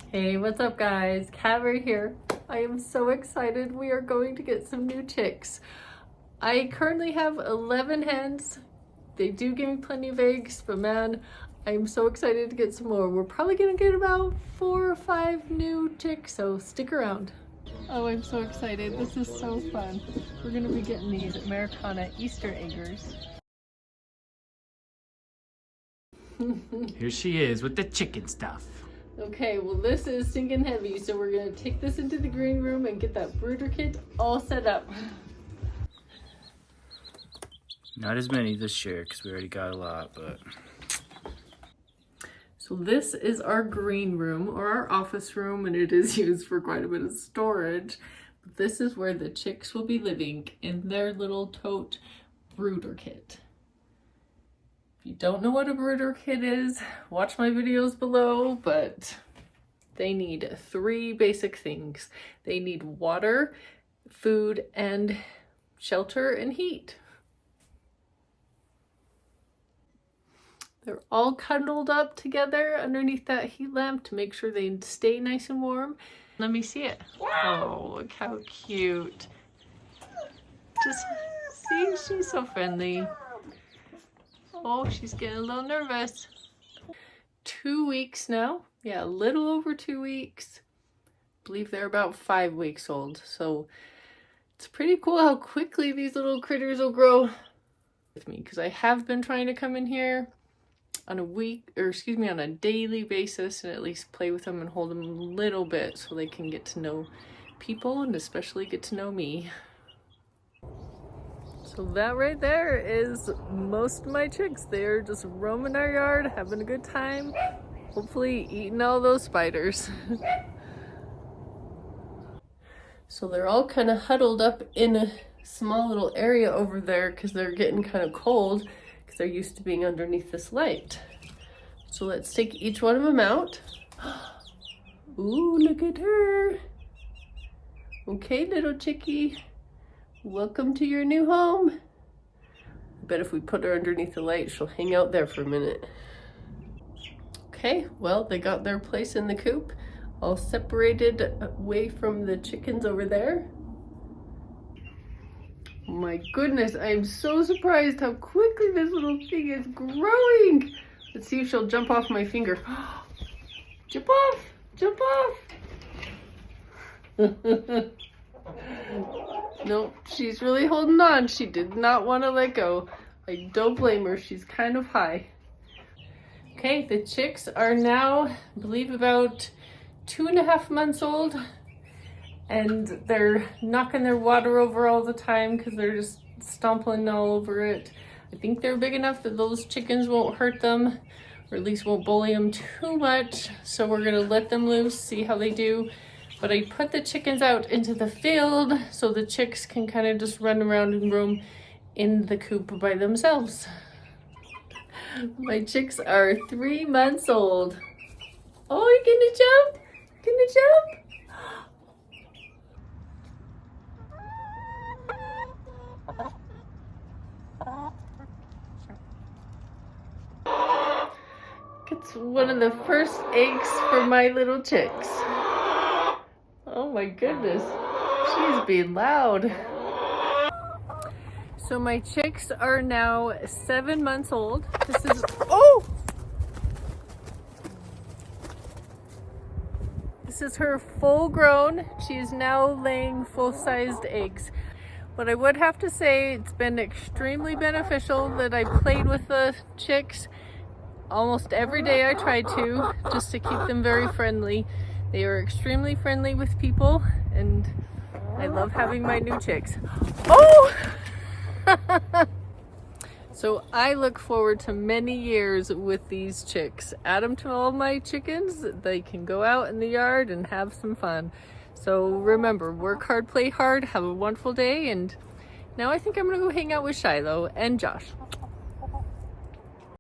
Hey, what's up guys? Kat right here. I am so excited. We are going to get some new chicks. I currently have 11 hens. They do give me plenty of eggs, but man, I'm so excited to get some more. We're probably gonna get about 4 or 5 new chicks, so stick around. Oh, I'm so excited. This is so fun. We're gonna be getting these Americana Easter eggers. Here she is with the chicken stuff. Okay, well this is stinking heavy, so we're gonna take this into the green room and get that brooder kit all set up. Not as many this year because we already got a lot, but... So this is our green room, or our office room, and it is used for quite a bit of storage. But this is where the chicks will be living in their little tote brooder kit. If you don't know what a brooder kit is, watch my videos below, but they need 3 basic things. They need water, food, and shelter and heat. They're all cuddled up together underneath that heat lamp to make sure they stay nice and warm. Let me see it. Oh, look how cute. Just see, she's so friendly. Oh, she's getting a little nervous. 2 weeks now. Yeah, a little over 2 weeks. I believe they're about 5 weeks old. So it's pretty cool how quickly these little critters will grow with me, because I have been trying to come in here on a daily basis and at least play with them and hold them a little bit so they can get to know people and especially get to know me. So that right there is most of my chicks. They're just roaming our yard, having a good time, hopefully eating all those spiders. So they're all kind of huddled up in a small little area over there because they're getting kind of cold because they're used to being underneath this light. So let's take each one of them out. Ooh, look at her. Okay, little chickie. Welcome to your new home. I bet if we put her underneath the light, she'll hang out there for a minute. Okay, well, they got their place in the coop, all separated away from the chickens over there. Oh my goodness, I am so surprised how quickly this little thing is growing. Let's see if she'll jump off my finger. Jump off! Jump off! No, she's really holding on. She did not want to let go. I don't blame her. She's kind of high. Okay, the chicks are now, I believe, about 2.5 months old. And they're knocking their water over all the time because they're just stomping all over it. I think they're big enough that those chickens won't hurt them, or at least won't bully them too much. So we're gonna let them loose, see how they do. But I put the chickens out into the field so the chicks can kind of just run around and roam in the coop by themselves. My chicks are 3 months old. Oh, you're gonna jump? Gonna jump? It's one of the first eggs for my little chicks. Oh my goodness, she's being loud. So my chicks are now 7 months old. This is, oh! This is her full grown. She is now laying full-sized eggs. But I would have to say it's been extremely beneficial that I played with the chicks almost every day. I tried to, just to keep them very friendly. They are extremely friendly with people, and I love having my new chicks. Oh! So I look forward to many years with these chicks. Add them to all my chickens. They can go out in the yard and have some fun. So remember, work hard, play hard, have a wonderful day, and now I think I'm gonna go hang out with Shiloh and Josh.